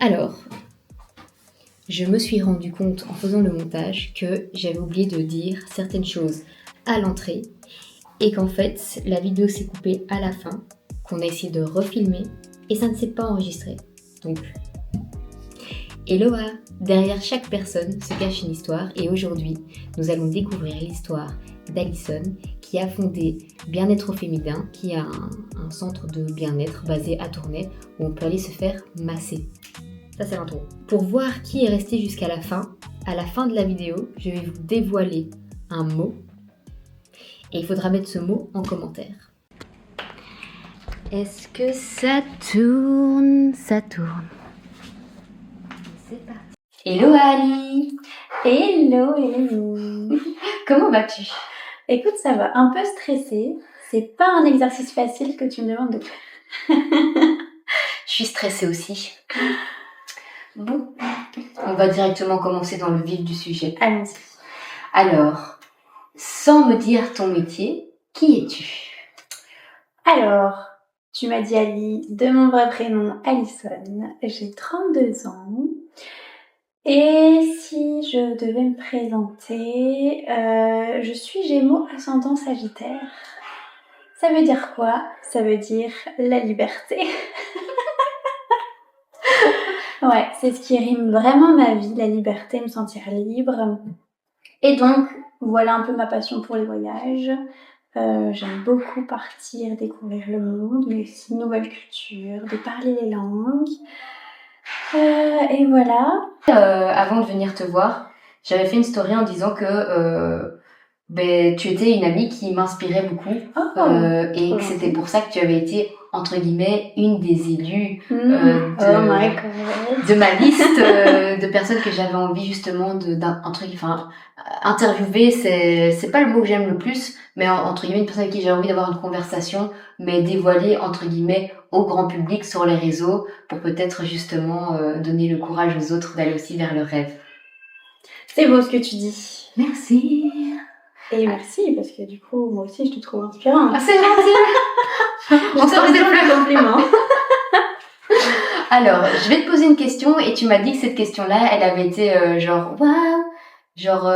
Alors, je me suis rendu compte en faisant le montage que j'avais oublié de dire certaines choses à l'entrée et qu'en fait, la vidéo s'est coupée à la fin, qu'on a essayé de refilmer et ça ne s'est pas enregistré. Donc, Eloa, derrière chaque personne se cache une histoire et aujourd'hui, nous allons découvrir l'histoire d'Alison qui a fondé Bien-être au féminin, qui a un centre de bien-être basé à Tournai où on peut aller se faire masser. Ça c'est l'intro. Pour voir qui est resté jusqu'à la fin de la vidéo, je vais vous dévoiler un mot et il faudra mettre ce mot en commentaire. Est-ce que ça tourne? Ça tourne. C'est parti. Hello Ali. Hello. Comment vas-tu? Écoute, ça va, un peu stressée. C'est pas un exercice facile que tu me demandes de faire. Je suis stressée aussi. Bon, on va directement commencer dans le vif du sujet. Allons-y. Alors, sans me dire ton métier, qui es-tu? Alors, tu m'as dit Ali, de mon vrai prénom Alison. J'ai 32 ans. Et si je devais me présenter, je suis Gémeaux ascendant Sagittaire. Ça veut dire quoi? Ça veut dire la liberté. Ouais, c'est ce qui rime vraiment ma vie, la liberté, me sentir libre. Et donc, voilà un peu ma passion pour les voyages. J'aime beaucoup partir, découvrir le monde, mais aussi une nouvelle culture, de parler les langues. Et voilà. Avant de venir te voir, j'avais fait une story en disant que tu étais une amie qui m'inspirait beaucoup et que c'était pour ça que tu avais été entre guillemets une des élues de ma liste de personnes que j'avais envie justement interviewer. C'est pas le mot que j'aime le plus, mais entre guillemets une personne avec qui j'ai envie d'avoir une conversation, mais dévoilée entre guillemets au grand public sur les réseaux pour peut-être justement donner le courage aux autres d'aller aussi vers le rêve. C'est beau ce que tu dis. Merci. Et merci, parce que du coup, moi aussi, je te trouve inspirante. Ah, c'est gentil. On se redonne le compliment. Alors, je vais te poser une question et tu m'as dit que cette question-là, elle avait été genre, waouh, genre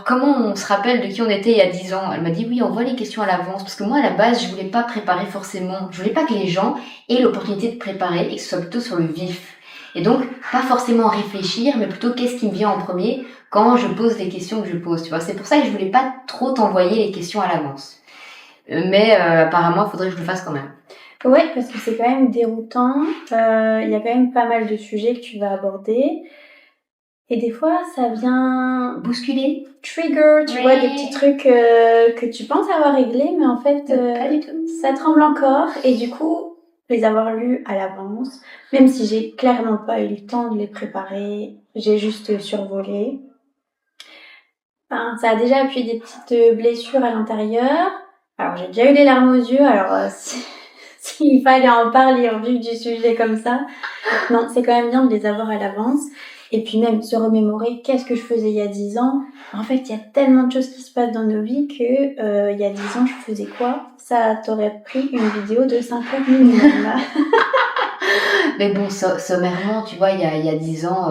comment on se rappelle de qui on était il y a 10 ans. Elle m'a dit oui, on voit les questions à l'avance parce que moi, à la base, je voulais pas préparer forcément. Je voulais pas que les gens aient l'opportunité de préparer et que ce soit plutôt sur le vif. Et donc, pas forcément réfléchir, mais plutôt qu'est-ce qui me vient en premier quand je pose les questions que je pose, tu vois. C'est pour ça que je voulais pas trop t'envoyer les questions à l'avance. Mais apparemment, il faudrait que je le fasse quand même. Ouais, parce que c'est quand même déroutant. Il y a quand même pas mal de sujets que tu vas aborder. Et des fois, ça vient bousculer, trigger, tu vois, des petits trucs que tu penses avoir réglés, mais en fait, pas du tout. Ça tremble encore. Et du coup, les avoir lus à l'avance, même si j'ai clairement pas eu le temps de les préparer, j'ai juste survolé. Enfin, ça a déjà appuyé des petites blessures à l'intérieur. Alors, j'ai déjà eu des larmes aux yeux, alors s'il fallait en parler en vue du sujet comme ça, non, c'est quand même bien de les avoir à l'avance. Et puis même se remémorer qu'est-ce que je faisais il y a 10 ans. En fait, il y a tellement de choses qui se passent dans nos vies que il y a 10 ans, je faisais quoi? Ça t'aurait pris une vidéo de 5 heures minimum. Mais bon, sommairement, tu vois, il y a 10 ans,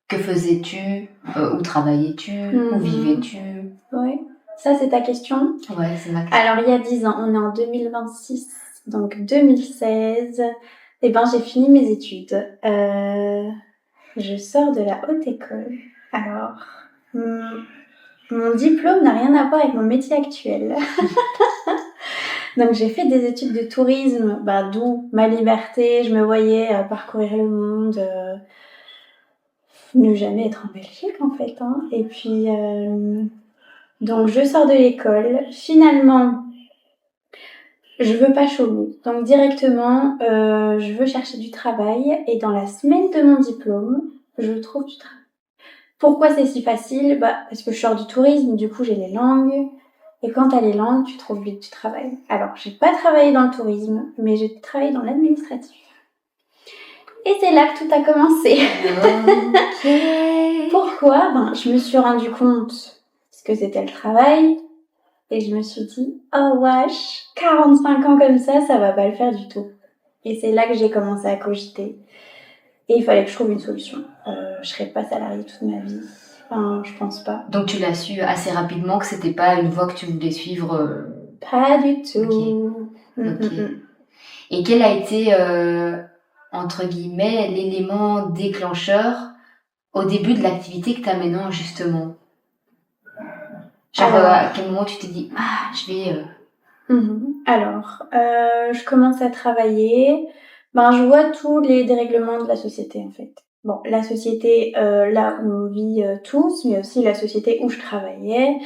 que faisais-tu? Où travaillais-tu? Où vivais-tu? Oui, ça c'est ta question. Ouais, c'est ma question. Alors, il y a 10 ans, on est en 2026, donc 2016. Eh ben, j'ai fini mes études. Je sors de la haute école. Alors, mon diplôme n'a rien à voir avec mon métier actuel. Donc, j'ai fait des études de tourisme, d'où ma liberté. Je me voyais parcourir le monde, ne jamais être en Belgique en fait. Hein. Et puis, donc je sors de l'école. Finalement, je veux pas chômer. Donc directement, je veux chercher du travail. Et dans la semaine de mon diplôme, je trouve du travail. Pourquoi c'est si facile? Parce que je sors du tourisme, du coup j'ai les langues. Et quand t'as les langues, tu trouves vite du travail. Alors, j'ai pas travaillé dans le tourisme, mais j'ai travaillé dans l'administratif. Et c'est là que tout a commencé. Okay. Pourquoi? Je me suis rendu compte ce que c'était le travail. Et je me suis dit, oh wesh, 45 ans comme ça va pas le faire du tout. Et c'est là que j'ai commencé à cogiter. Et il fallait que je trouve une solution. Je serais pas salariée toute ma vie. Enfin, je pense pas. Donc tu l'as su assez rapidement que c'était pas une voie que tu voulais suivre. Pas du tout. Ok. Et quel a été, entre guillemets, l'élément déclencheur au début de l'activité que tu as maintenant, justement? Genre, à quel moment tu t'es dit, je vais... Alors, je commence à travailler. Je vois tous les dérèglements de la société, en fait. Bon, la société là où on vit tous, mais aussi la société où je travaillais.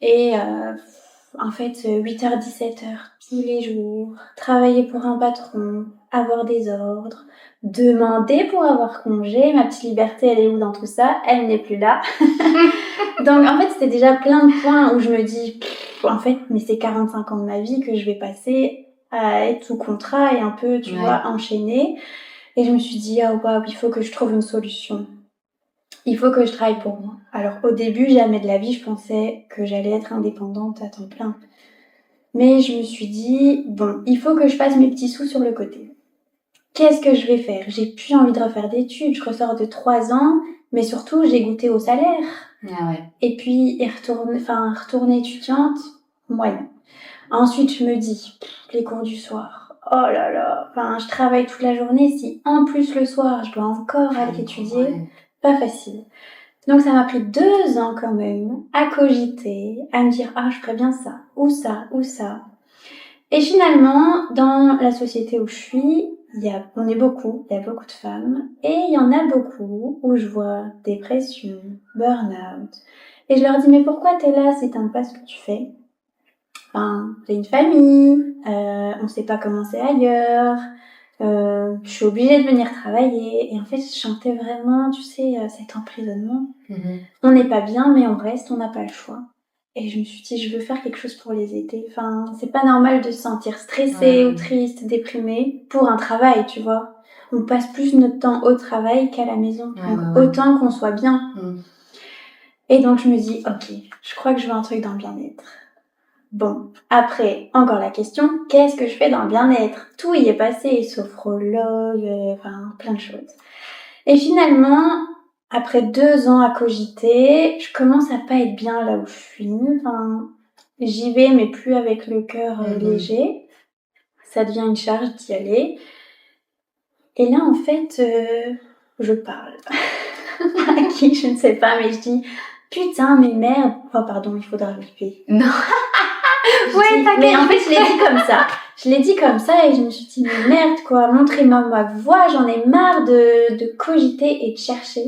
Et en fait, 8h, 17h tous les jours, travailler pour un patron, avoir des ordres, demander pour avoir congé. Ma petite liberté, elle est où dans tout ça? Elle n'est plus là. Donc en fait, c'était déjà plein de points où je me dis, en fait, mais c'est 45 ans de ma vie que je vais passer à être sous contrat et un peu, tu vois, enchaîner. Et je me suis dit, il faut que je trouve une solution. Il faut que je travaille pour moi. Alors au début, jamais de la vie, je pensais que j'allais être indépendante à temps plein. Mais je me suis dit, bon, il faut que je fasse mes petits sous sur le côté. Qu'est-ce que je vais faire? J'ai plus envie de refaire d'études, je ressors de 3 ans, mais surtout, j'ai goûté au salaire. Et puis, retourner étudiante, moyen. Ensuite, je me dis, les cours du soir, oh là là, je travaille toute la journée, si en plus le soir, je dois encore aller étudier, pas facile. Donc ça m'a pris 2 ans quand même à cogiter, à me dire je ferais bien ça, ou ça, ou ça. Et finalement, dans la société où je suis, on est beaucoup, il y a beaucoup de femmes, et il y en a beaucoup où je vois dépression, burn-out. Et je leur dis, mais pourquoi t'es là si t'aimes pas ce que tu fais? J'ai une famille, on sait pas comment c'est ailleurs, je suis obligée de venir travailler. Et en fait, je sentais vraiment, tu sais, cet emprisonnement. On n'est pas bien, mais on reste, on n'a pas le choix. Et je me suis dit, je veux faire quelque chose pour les aider. C'est pas normal de se sentir stressée ou triste, déprimée pour un travail, tu vois. On passe plus notre temps au travail qu'à la maison. Donc, autant qu'on soit bien. Et donc, je me dis, ok, je crois que je veux un truc dans le bien-être. Bon, après, encore la question, qu'est-ce que je fais dans le bien-être? Tout y est passé, sophrologue, plein de choses. Et finalement, après 2 ans à cogiter, je commence à pas être bien là où je suis. J'y vais, mais plus avec le cœur léger. Ça devient une charge d'y aller. Et là, en fait, je parle. À qui, je ne sais pas, mais je dis, putain, mais merde. Oh, pardon, il faudra biper. Non. Mais en fait, je l'ai dit comme ça. Je l'ai dit comme ça et je me suis dit, mais merde quoi, montrez-moi ma voix, j'en ai marre de cogiter et de chercher.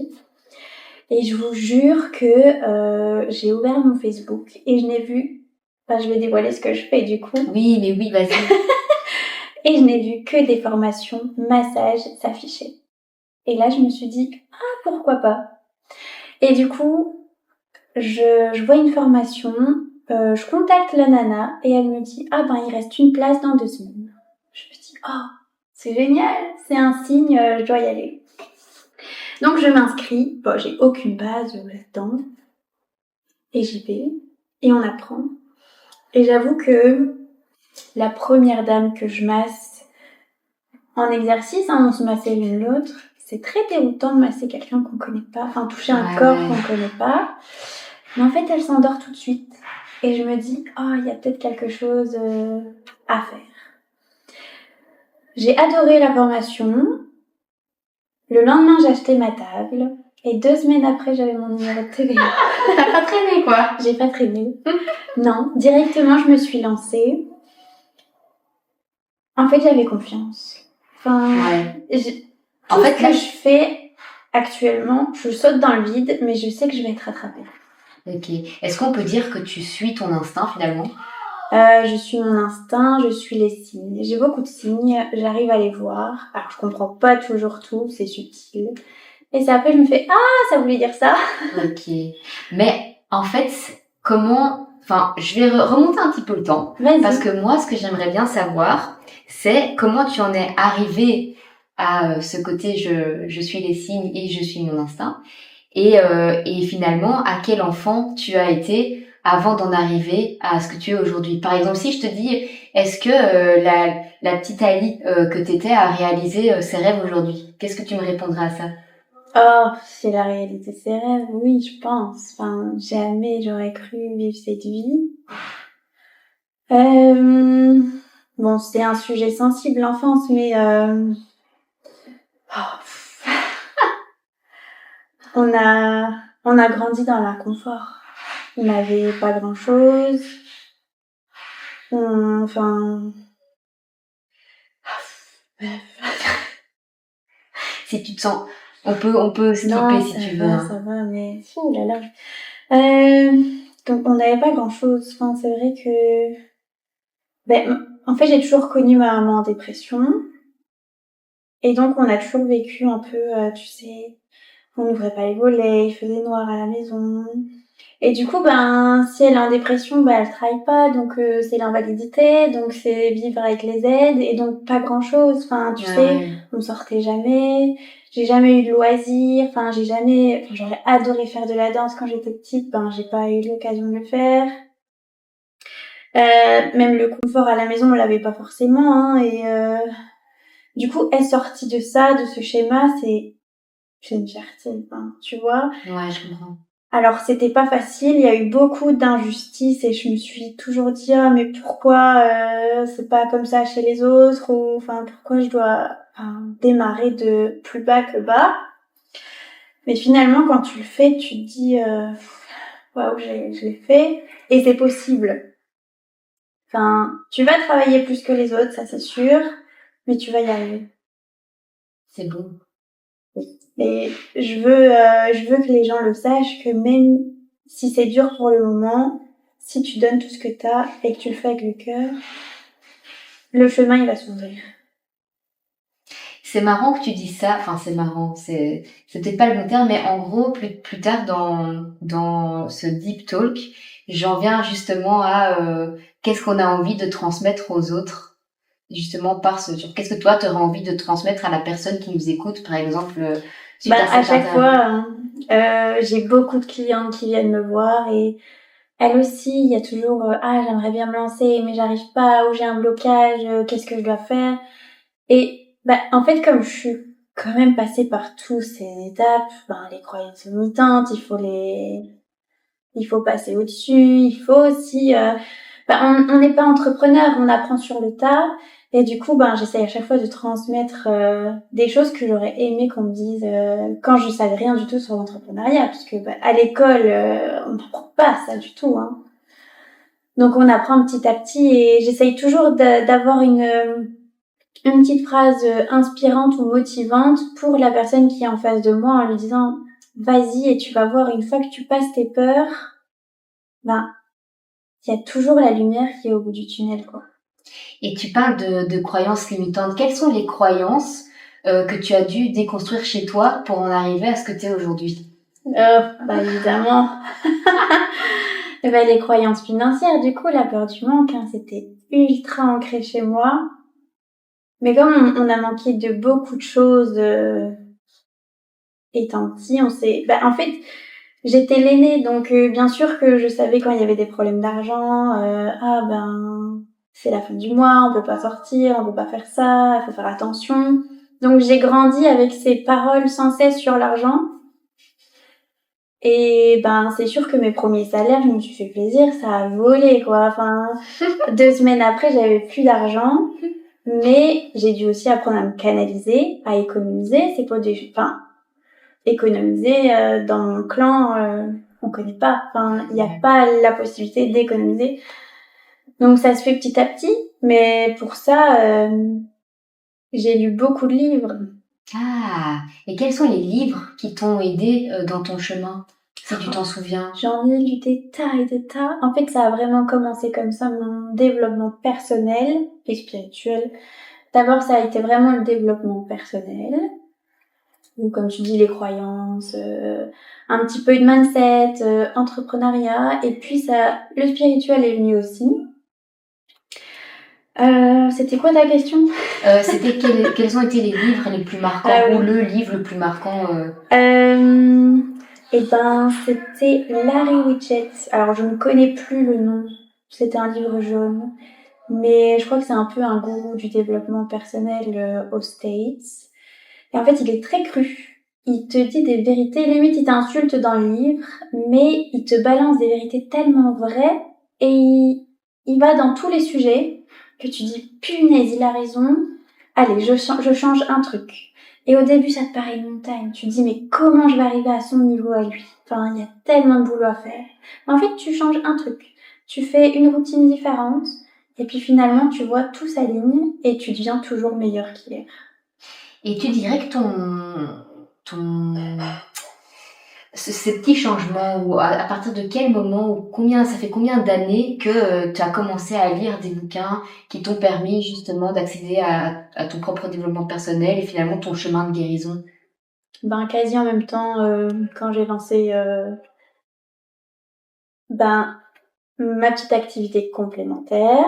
Et je vous jure que j'ai ouvert mon Facebook et je n'ai vu, je vais dévoiler ce que je fais du coup. Oui, mais oui, vas-y. Et je n'ai vu que des formations massage s'afficher. Et là, je me suis dit, pourquoi pas. Et du coup, je vois une formation. Je contacte la nana et elle me dit il reste une place dans 2 semaines. Je me dis c'est génial, c'est un signe, je dois y aller. Donc je m'inscris, j'ai aucune base là-dedans et j'y vais et on apprend. Et j'avoue que la première dame que je masse en exercice, on se massait l'une l'autre, c'est très déroutant de masser quelqu'un qu'on connaît pas, toucher un corps qu'on connaît pas. Mais en fait elle s'endort tout de suite. Et je me dis, il y a peut-être quelque chose à faire. J'ai adoré la formation. Le lendemain, j'ai acheté ma table. Et 2 semaines après, j'avais mon numéro de TVA. T'as pas traîné, quoi? J'ai pas traîné. Non, directement, je me suis lancée. En fait, j'avais confiance. Tout ce que je fais actuellement, je saute dans le vide, mais je sais que je vais être rattrapée. Ok. Est-ce qu'on peut dire que tu suis ton instinct finalement? Je suis mon instinct, je suis les signes. J'ai beaucoup de signes, j'arrive à les voir. Alors je comprends pas toujours tout, c'est subtil. Et c'est après je me fais ça voulait dire ça. Ok. Mais en fait, je vais remonter un petit peu le temps. Vas-y. Parce que moi, ce que j'aimerais bien savoir, c'est comment tu en es arrivée à ce côté je suis les signes et je suis mon instinct. Et finalement, à quel enfant tu as été avant d'en arriver à ce que tu es aujourd'hui? Par exemple, si je te dis, est-ce que la petite Ali que t'étais a réalisé ses rêves aujourd'hui? Qu'est-ce que tu me répondras à ça? Oh, c'est la réalité de ses rêves, oui, je pense. Enfin, jamais j'aurais cru vivre cette vie. Bon, c'est un sujet sensible, l'enfance, mais oh, on a grandi dans l'inconfort. On n'avait pas grand-chose. Enfin, Si tu te sens, on peut skipper non, si ça tu veux. va, Hein. ça va, mais ouh là là. Donc on n'avait pas grand-chose. Enfin, c'est vrai que, en fait, j'ai toujours connu ma maman en dépression, et donc on a toujours vécu un peu, tu sais, on n'ouvrait pas les volets, il faisait noir à la maison. Et du coup, si elle est en dépression, elle travaille pas, donc c'est l'invalidité, donc c'est vivre avec les aides, et donc pas grand-chose. Enfin, tu sais, on sortait jamais, j'ai jamais eu de loisirs, j'aurais adoré faire de la danse quand j'étais petite, j'ai pas eu l'occasion de le faire. Même le confort à la maison, on l'avait pas forcément, hein, et du coup, être sortie de ça, de ce schéma, c'est une fierté, tu vois. Ouais, je comprends. Alors c'était pas facile, il y a eu beaucoup d'injustices et je me suis toujours dit mais pourquoi c'est pas comme ça chez les autres, ou pourquoi je dois démarrer de plus bas que bas. Mais finalement quand tu le fais, tu te dis waouh, je l'ai fait et c'est possible. Tu vas travailler plus que les autres, ça c'est sûr, mais tu vas y arriver. C'est beau. Et je veux que les gens le sachent, que même si c'est dur pour le moment, si tu donnes tout ce que t'as et que tu le fais avec le cœur, le chemin il va s'ouvrir. C'est marrant que tu dises ça. Enfin, c'est marrant. C'est peut-être pas le bon terme, mais en gros, plus tard dans ce deep talk, j'en viens justement à qu'est-ce qu'on a envie de transmettre aux autres, justement par ce. Qu'est-ce que toi, tu aurais envie de transmettre à la personne qui nous écoute, par exemple, suite à À cette chaque interview. fois, j'ai beaucoup de clientes qui viennent me voir et elles aussi, il y a toujours j'aimerais bien me lancer, mais j'arrive pas, ou j'ai un blocage, qu'est-ce que je dois faire? Et en fait, comme je suis quand même passée par toutes ces étapes, les croyances limitantes, il faut passer au-dessus, il faut aussi on n'est pas entrepreneur, on apprend sur le tas, et du coup j'essaye à chaque fois de transmettre des choses que j'aurais aimé qu'on me dise quand je savais rien du tout sur l'entrepreneuriat, parce que à l'école on n'apprend pas ça du tout, hein. Donc on apprend petit à petit, et j'essaye toujours d'avoir une petite phrase inspirante ou motivante pour la personne qui est en face de moi, en lui disant vas-y, et tu vas voir, une fois que tu passes tes peurs, il y a toujours la lumière qui est au bout du tunnel, quoi. Et tu parles de croyances limitantes. Quelles sont les croyances que tu as dû déconstruire chez toi pour en arriver à ce que tu es aujourd'hui? Évidemment. Les croyances financières, du coup, la peur du manque, c'était ultra ancré chez moi. Mais comme on a manqué de beaucoup de choses étant petit, en fait, j'étais l'aînée, donc bien sûr que je savais quand il y avait des problèmes d'argent, c'est la fin du mois, on peut pas sortir, on peut pas faire ça, il faut faire attention. Donc j'ai grandi avec ces paroles sans cesse sur l'argent. Et c'est sûr que mes premiers salaires, je me suis fait plaisir, ça a volé, quoi. 2 semaines après, j'avais plus d'argent, mais j'ai dû aussi apprendre à me canaliser, à économiser. C'est pas économiser dans mon clan, on connaît pas. Il n'y a pas la possibilité d'économiser. Donc ça se fait petit à petit, mais pour ça, j'ai lu beaucoup de livres. Ah, et quels sont les livres qui t'ont aidé dans ton chemin, si tu t'en souviens? J'en ai lu des tas et des tas. En fait, ça a vraiment commencé comme ça, mon développement personnel et spirituel. D'abord, ça a été vraiment le développement personnel. Ou comme tu dis, les croyances, un petit peu de mindset, entrepreneuriat. Et puis le spirituel est venu aussi. C'était quoi ta question? C'était quels ont été les livres les plus marquants, ou le livre le plus marquant Et ben, c'était Larry Winchett. Alors, je ne connais plus le nom. C'était un livre jaune. Mais je crois que c'est un peu un gourou du développement personnel aux States. Et en fait, il est très cru. Il te dit des vérités, limite il t'insulte dans le livre, mais il te balance des vérités tellement vraies et il va dans tous les sujets que tu dis punaise, il a raison. Allez, je change un truc. Et au début, ça te paraît une montagne. Tu te dis mais comment je vais arriver à son niveau à lui? Enfin, il y a tellement de boulot à faire. Mais en fait, tu changes un truc. Tu fais une routine différente et puis finalement, tu vois tout s'aligne et tu deviens toujours meilleur qu'hier. Et tu dirais que ces petits changements, ou à partir de quel moment, ou ça fait combien d'années que tu as commencé à lire des bouquins qui t'ont permis justement d'accéder à ton propre développement personnel et finalement ton chemin de guérison? Ben, quasi en même temps, quand j'ai lancé, ben, ma petite activité complémentaire.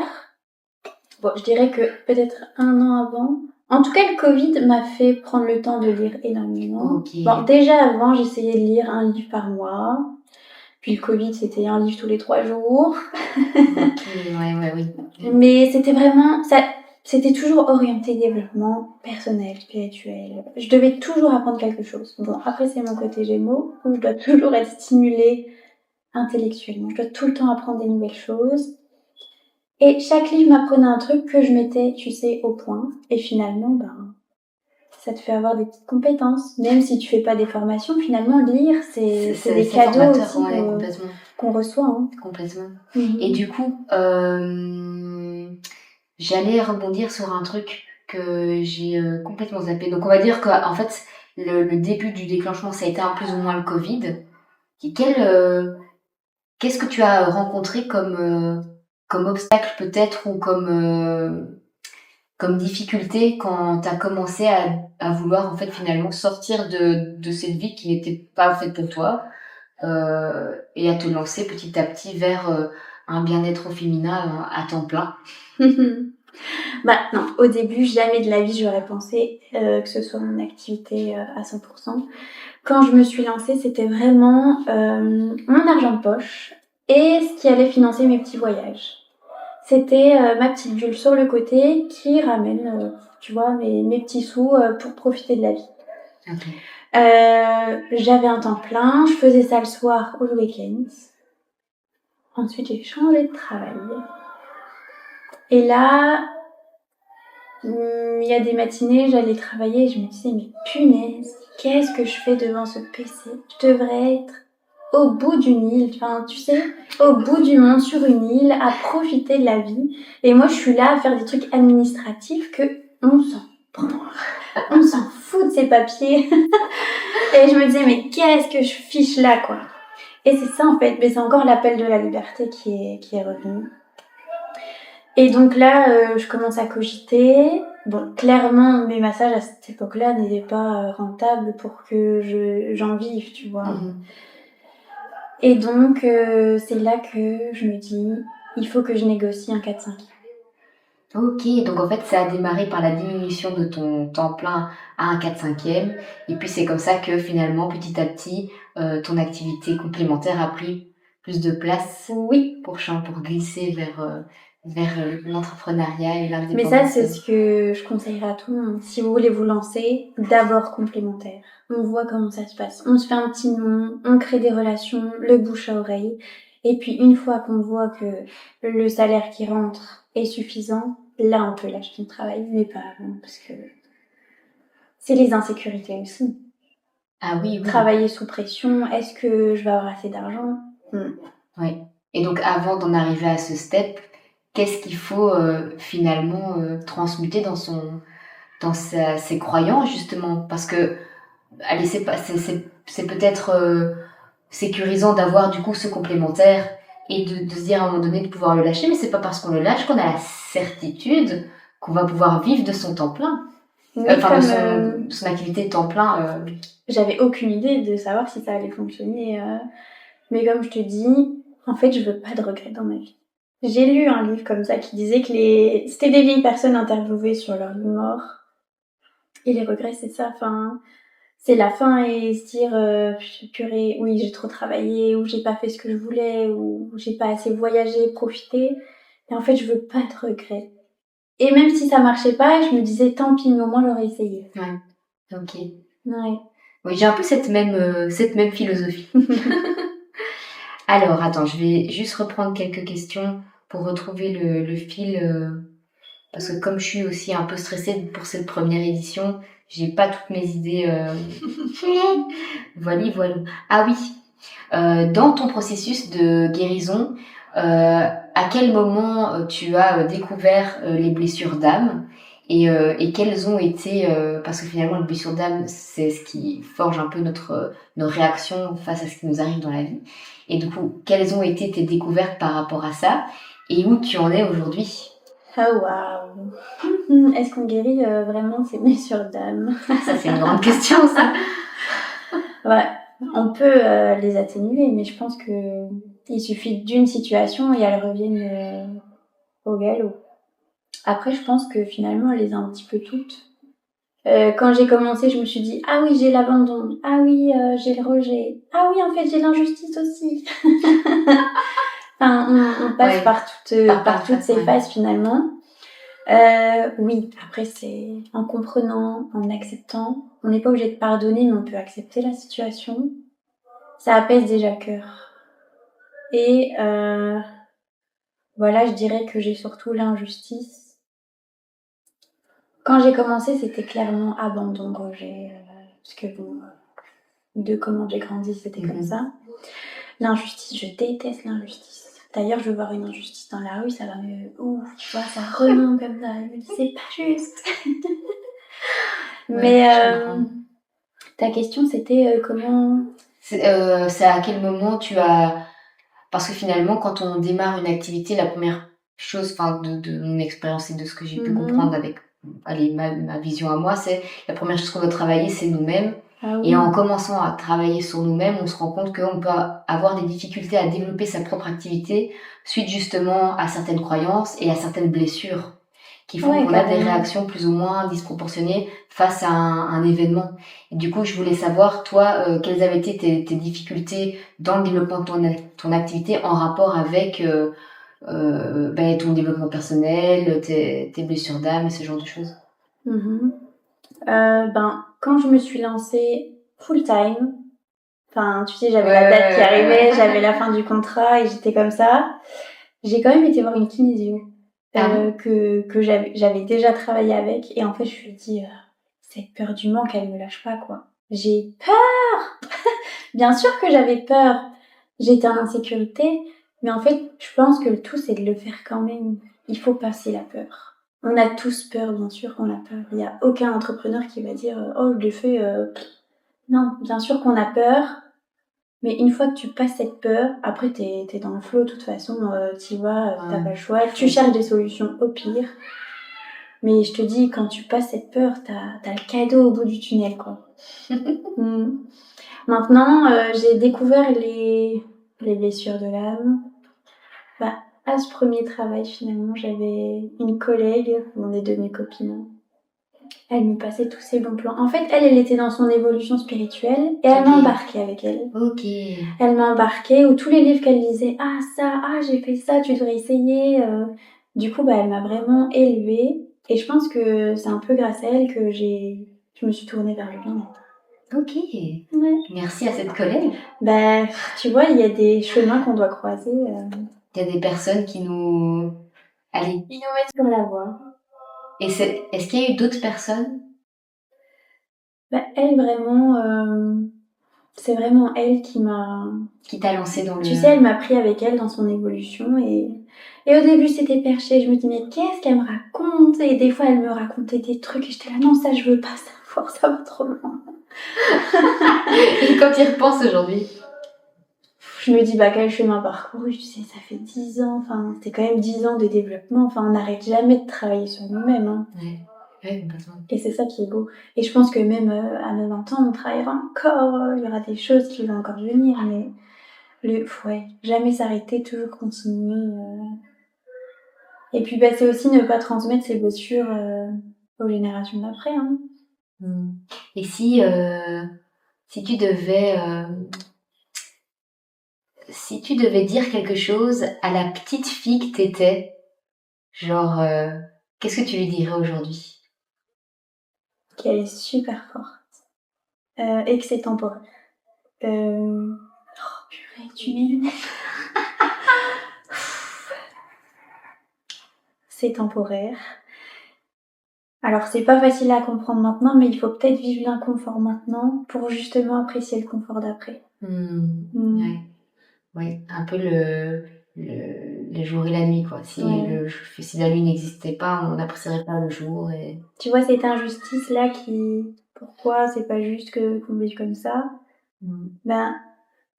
Bon, je dirais que peut-être 1 an avant. En tout cas, le Covid m'a fait prendre le temps de lire énormément. Ok. Bon, déjà avant, j'essayais de lire un livre par mois. Puis le Covid, c'était un livre tous les 3 jours. Ok, ouais, oui. Mais c'était vraiment, c'était toujours orienté développement personnel, spirituel. Je devais toujours apprendre quelque chose. Bon, après, c'est mon côté Gémeaux, où je dois toujours être stimulée intellectuellement. Je dois tout le temps apprendre des nouvelles choses. Et chaque livre m'apprenait un truc que je mettais, tu sais, au point. Et finalement, ben, ça te fait avoir des petites compétences. Même si tu fais pas des formations, finalement, lire, c'est des cadeaux aussi qu'on reçoit. Hein. Complètement. Et du coup, j'allais rebondir sur un truc que j'ai complètement zappé. Donc on va dire qu'en fait, le début du déclenchement, ça a été un plus ou moins le Covid. Qu'est-ce que tu as rencontré comme obstacle peut-être ou comme difficulté quand tu as commencé à vouloir en fait finalement sortir de cette vie qui n'était pas faite pour toi et à te lancer petit à petit vers un bien-être féminin à temps plein? Bah non, au début, jamais de la vie j'aurais pensé que ce soit mon activité à 100%. Quand je me suis lancée, c'était vraiment mon argent de poche et ce qui allait financer mes petits voyages. C'était ma petite bulle sur le côté qui ramène, tu vois, mes petits sous pour profiter de la vie. Okay. J'avais un temps plein, je faisais ça le soir ou le week-end. Ensuite, j'ai changé de travail. Et là, il y a des matinées, j'allais travailler et je me disais, mais punaise, qu'est-ce que je fais devant ce PC? Je devrais être au bout d'une île, enfin, tu sais, au bout du monde sur une île, à profiter de la vie. Et moi, je suis là à faire des trucs administratifs que on s'en fout de ces papiers. Et je me disais, mais qu'est-ce que je fiche là, quoi? Et c'est ça, en fait, mais c'est encore l'appel de la liberté qui est revenu. Et donc là, je commence à cogiter. Bon, clairement, mes massages à cette époque-là n'étaient pas rentables pour que j'en vive, tu vois. Et donc, c'est là que je me dis, il faut que je négocie un 4-5. Ok, donc en fait, ça a démarré par la diminution de ton temps plein à un 4/5e. Et puis c'est comme ça que finalement, petit à petit, ton activité complémentaire a pris plus de place. Oui. Pour glisser vers l'entrepreneuriat et l'indépendance. Mais ça, c'est ce que je conseillerais à tout le monde. Si vous voulez vous lancer, d'abord complémentaire. On voit comment ça se passe. On se fait un petit nom, on crée des relations, le bouche à oreille. Et puis, une fois qu'on voit que le salaire qui rentre est suffisant, là, on peut lâcher le travail, mais pas avant, parce que c'est les insécurités aussi. Ah oui. Travailler sous pression, est-ce que je vais avoir assez d'argent? Oui. Et donc, avant d'en arriver à ce step, qu'est-ce qu'il faut finalement transmuter dans ses croyances, justement? Parce que, allez, c'est peut-être sécurisant d'avoir du coup ce complémentaire et de se dire à un moment donné de pouvoir le lâcher, mais c'est pas parce qu'on le lâche qu'on a la certitude qu'on va pouvoir vivre de son temps plein. De son activité de temps plein. J'avais aucune idée de savoir si ça allait fonctionner. Mais comme je te dis, en fait, je veux pas de regrets dans ma vie. J'ai lu un livre comme ça qui disait que c'était des vieilles personnes interviewées sur leur vie de mort. Et les regrets, c'est ça. Enfin, c'est la fin et se dire purée, oui, j'ai trop travaillé, ou j'ai pas fait ce que je voulais, ou j'ai pas assez voyagé, profité. Et en fait, je veux pas de regrets. Et même si ça marchait pas, je me disais tant pis, mais au moins j'aurais essayé. Ouais, ok. Ouais. Oui, j'ai un peu cette même philosophie. Alors, attends, je vais juste reprendre quelques questions pour retrouver le fil. Parce que comme je suis aussi un peu stressée pour cette première édition, j'ai pas toutes mes idées. Voilà, voilà. Ah oui, dans ton processus de guérison, à quel moment tu as découvert les blessures d'âme et quelles ont été, parce que finalement les blessures d'âme c'est ce qui forge un peu nos réactions face à ce qui nous arrive dans la vie. Et du coup, quelles ont été tes découvertes par rapport à ça et où tu en es aujourd'hui? Oh waouh. Est-ce qu'on guérit vraiment ces blessures d'âme? Ça c'est une grande question ça. Ouais, on peut les atténuer, mais je pense que il suffit d'une situation et elles reviennent au galop. Après, je pense que finalement, elle les a un petit peu toutes. Quand j'ai commencé, je me suis dit ah oui, j'ai l'abandon, ah oui, j'ai le rejet, ah oui, en fait, j'ai l'injustice aussi. Enfin, on passe Ouais, par toutes ces ouais. phases finalement. Oui, après c'est en comprenant, en acceptant. On n'est pas obligé de pardonner, mais on peut accepter la situation. Ça apaise déjà le cœur. Et voilà, je dirais que j'ai surtout l'injustice. Quand j'ai commencé, c'était clairement abandon, rejet. Parce que bon, de comment j'ai grandi, c'était comme ça. L'injustice, je déteste l'injustice. D'ailleurs, je veux voir une injustice dans la rue, ça va me... Ouf, tu vois, ça remonte comme ça. Je me dis, c'est pas juste. Mais ta question, c'était comment... C'est à quel moment tu as... Parce que finalement, quand on démarre une activité, la première chose, enfin de mon expérience et de ce que j'ai pu comprendre avec ma vision à moi, c'est la première chose qu'on doit travailler, c'est nous-mêmes. Ah oui. Et en commençant à travailler sur nous-mêmes, on se rend compte qu'on peut avoir des difficultés à développer sa propre activité suite justement à certaines croyances et à certaines blessures qui font qu'on a des réactions plus ou moins disproportionnées face à un événement. Et du coup, je voulais savoir, toi, quelles avaient été tes difficultés dans le développement de ton activité en rapport avec ton développement personnel, tes blessures d'âme et ce genre de choses. Quand je me suis lancée full time, enfin, tu sais, j'avais la date qui arrivait, j'avais la fin du contrat et j'étais comme ça. J'ai quand même été voir une kinésio que j'avais déjà travaillé avec. Et en fait, je lui ai dit, cette peur du manque, elle me lâche pas, quoi. J'ai peur. Bien sûr que j'avais peur. J'étais en insécurité. Mais en fait, je pense que le tout, c'est de le faire quand même. Il faut passer la peur. On a tous peur, bien sûr qu'on a peur. Il n'y a aucun entrepreneur qui va dire, oh, je l'ai fait... Non, bien sûr qu'on a peur. Mais une fois que tu passes cette peur, après t'es dans le flow, de toute façon, t'y vas, t'as pas le choix. Tu cherches des solutions au pire. Mais je te dis, quand tu passes cette peur, t'as le cadeau au bout du tunnel, quoi. Maintenant, j'ai découvert les blessures de l'âme. À ce premier travail, finalement, j'avais une collègue, on est devenues copines. Elle me passait tous ses bons plans. En fait, elle était dans son évolution spirituelle et elle m'embarquait avec elle. Ok. Elle m'embarquait ou tous les livres qu'elle lisait, ah ça, ah j'ai fait ça, tu devrais essayer. Du coup, elle m'a vraiment élevée et je pense que c'est un peu grâce à elle que je me suis tournée vers le bien-être. Ok. Ouais. Merci à cette collègue. Tu vois, il y a des chemins qu'on doit croiser. Il y a des personnes qui nous... Allez. Ils nous mettent sur la voie. Et est-ce qu'il y a eu d'autres personnes? Elle, vraiment, c'est vraiment elle qui t'a lancé dans le... Tu sais, elle m'a pris avec elle dans son évolution et au début c'était perché. Je me dis mais qu'est-ce qu'elle me raconte? Et des fois elle me racontait des trucs et j'étais là non ça je veux pas savoir, ça va trop loin. Et quand tu y repenses aujourd'hui? Je me dis quel chemin parcouru, tu sais, ça fait 10 ans, enfin c'était quand même 10 ans de développement, enfin on n'arrête jamais de travailler sur nous-mêmes. Hein. Ouais. Et c'est ça qui est beau. Et je pense que même à 90 ans, on travaillera encore, il y aura des choses qui vont encore venir, mais jamais s'arrêter, toujours continuer. Et puis c'est aussi ne pas transmettre ses blessures aux générations d'après. Hein. Mm. Et si tu devais, si tu devais dire quelque chose à la petite fille que t'étais, genre, qu'est-ce que tu lui dirais aujourd'hui? Qu'elle est super forte et que c'est temporaire. Oh purée, tu m'énerves. C'est temporaire. Alors c'est pas facile à comprendre maintenant, mais il faut peut-être vivre l'inconfort maintenant pour justement apprécier le confort d'après. Ouais. Oui, un peu le jour et la nuit, quoi. Ouais. Si la nuit n'existait pas, on n'apprécierait pas le jour. Et... Tu vois cette injustice-là pourquoi c'est pas juste qu'on vive comme ça? Ben,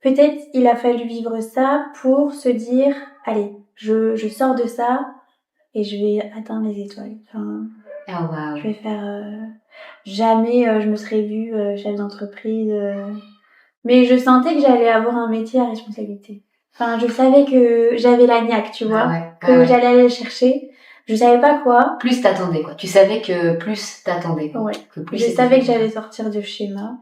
peut-être il a fallu vivre ça pour se dire, allez, je sors de ça et je vais atteindre les étoiles. Enfin, Oh, wow. je vais faire... jamais je me serais vue chef d'entreprise. Mais je sentais que j'allais avoir un métier à responsabilité. Enfin, je savais que j'avais la niaque, tu vois, que j'allais aller le chercher. Je savais pas quoi. Plus t'attendais, quoi. Tu savais que plus t'attendais. Ouais. Je savais que j'allais sortir du schéma.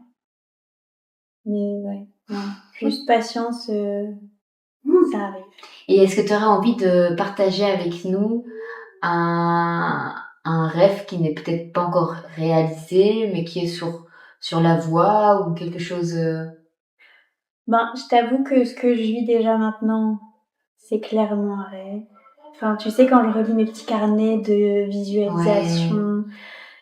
Mais ouais, non. Juste patience, ça arrive. Et est-ce que tu aurais envie de partager avec nous un rêve qui n'est peut-être pas encore réalisé, mais qui est sur la voie ou quelque chose... Ben, je t'avoue que ce que je vis déjà maintenant, c'est clairement un rêve. Enfin, tu sais, quand je relis mes petits carnets de visualisation,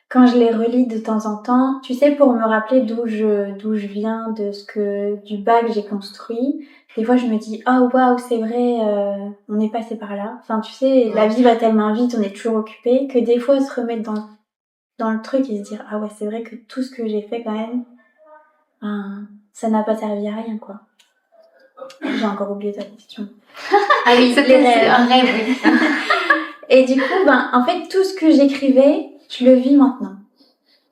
quand je les relis de temps en temps, tu sais, pour me rappeler d'où je viens, du bas que j'ai construit, des fois je me dis, oh waouh, c'est vrai, on est passé par là. Enfin, tu sais, la vie va tellement vite, on est toujours occupé, que des fois se remettre dans le truc et se dire, ah ouais, c'est vrai que tout ce que j'ai fait quand même, ben, ça n'a pas servi à rien, quoi. J'ai encore oublié ta question. Ah oui, c'était un rêve, oui. Et du coup, ben, en fait, tout ce que j'écrivais, je le vis maintenant.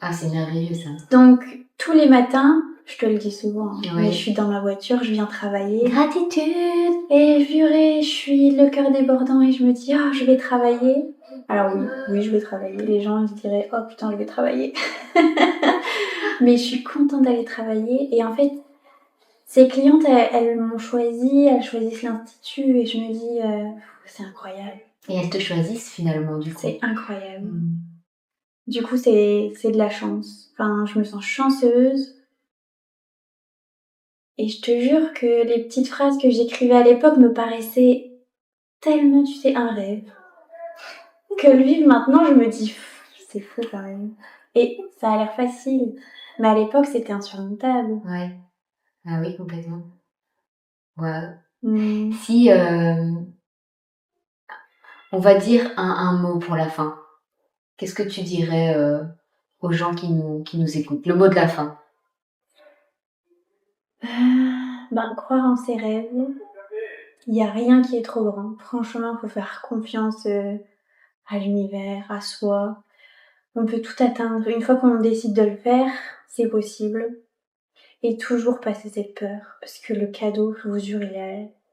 Ah, c'est merveilleux, ça. Donc, tous les matins, je te le dis souvent, hein, mais je suis dans ma voiture, je viens travailler. Gratitude! Et purée, je suis le cœur débordant et je me dis, oh, je vais travailler. Alors oui, je vais travailler. Les gens ils diraient, oh putain, je vais travailler. Mais je suis contente d'aller travailler. Et en fait, ces clientes, elles m'ont choisi, elles choisissent l'institut et je me dis, c'est incroyable. Et elles te choisissent finalement, du coup. C'est incroyable. Du coup, c'est de la chance. Enfin, je me sens chanceuse. Et je te jure que les petites phrases que j'écrivais à l'époque me paraissaient tellement, tu sais, un rêve. Que le vivre maintenant, je me dis, c'est fou quand même. Et ça a l'air facile. Mais à l'époque, c'était insurmontable. Ouais. Ah oui, complètement. Ouais. Mmh. Si, on va dire un mot pour la fin. Qu'est-ce que tu dirais aux gens qui nous écoutent? Le mot de la fin. Ben, croire en ses rêves. Il n'y a rien qui est trop grand. Franchement, il faut faire confiance à l'univers, à soi. On peut tout atteindre. Une fois qu'on décide de le faire, c'est possible. Et toujours passer cette peur. Parce que le cadeau, je vous jure,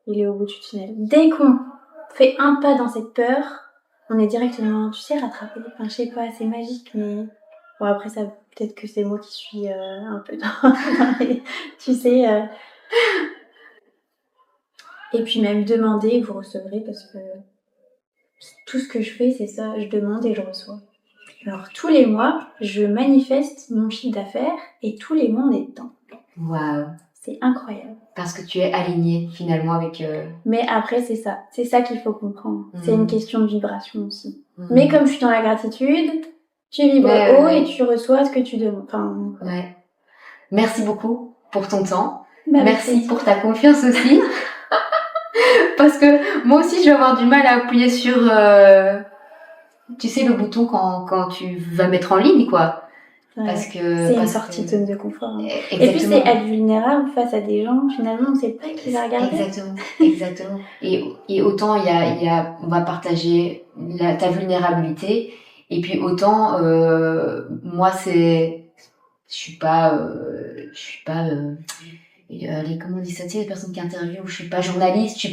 il est au bout du tunnel. Dès qu'on fait un pas dans cette peur, on est directement, tu sais, rattrapé. Enfin, je sais pas, c'est magique, mais... Bon, après, ça, peut-être que c'est moi qui suis un peu dans les... Tu sais... Et puis même demander, vous recevrez, parce que tout ce que je fais, c'est ça. Je demande et je reçois. Alors, tous les mois, je manifeste mon chiffre d'affaires et tous les mois, on est dedans. Waouh. C'est incroyable. Parce que tu es alignée finalement avec... Mais après, c'est ça. C'est ça qu'il faut comprendre. C'est une question de vibration aussi. Mais comme je suis dans la gratitude, tu vibres haut et tu reçois ce que tu demandes. Enfin, ouais. Merci beaucoup pour ton temps. Bah, merci pour ta confiance aussi. Parce que moi aussi, je vais avoir du mal à appuyer sur... tu sais, le bouton quand tu vas mettre en ligne, quoi. Ouais, parce que c'est une sortie de zone de confort. Hein. Et puis c'est être vulnérable face à des gens, finalement on ne sait pas qui va regarder. Exactement. Et autant on va partager ta vulnérabilité, et puis autant moi je suis pas comment on dit ça, tu sais, les personnes qui interviewent, je suis pas journaliste,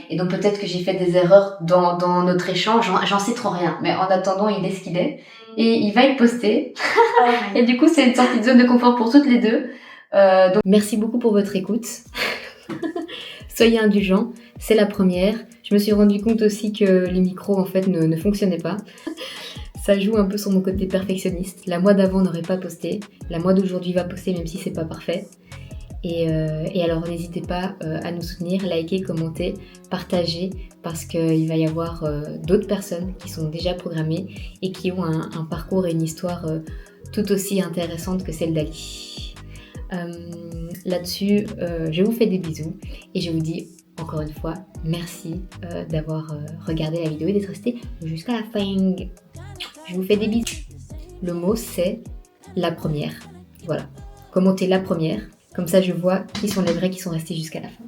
et donc peut-être que j'ai fait des erreurs dans notre échange, j'en sais trop rien, mais en attendant il est ce qu'il est. et il va être posté. Oh Et du coup, c'est une sortie de zone de confort pour toutes les deux. Donc, merci beaucoup pour votre écoute. Soyez indulgents, c'est la première. Je me suis rendu compte aussi que les micros en fait ne fonctionnaient pas. Ça joue un peu sur mon côté perfectionniste. La moi d'avant n'aurait pas posté. La moi d'aujourd'hui va poster même si c'est pas parfait. Et alors n'hésitez pas à nous soutenir, liker, commenter, partager parce qu'il va y avoir d'autres personnes qui sont déjà programmées et qui ont un parcours et une histoire tout aussi intéressante que celle d'Ali. Là-dessus, je vous fais des bisous et je vous dis encore une fois merci d'avoir regardé la vidéo et d'être resté jusqu'à la fin. Je vous fais des bisous. Le mot c'est la première. Voilà. Commentez la première. Comme ça, je vois qui sont les vrais qui sont restés jusqu'à la fin.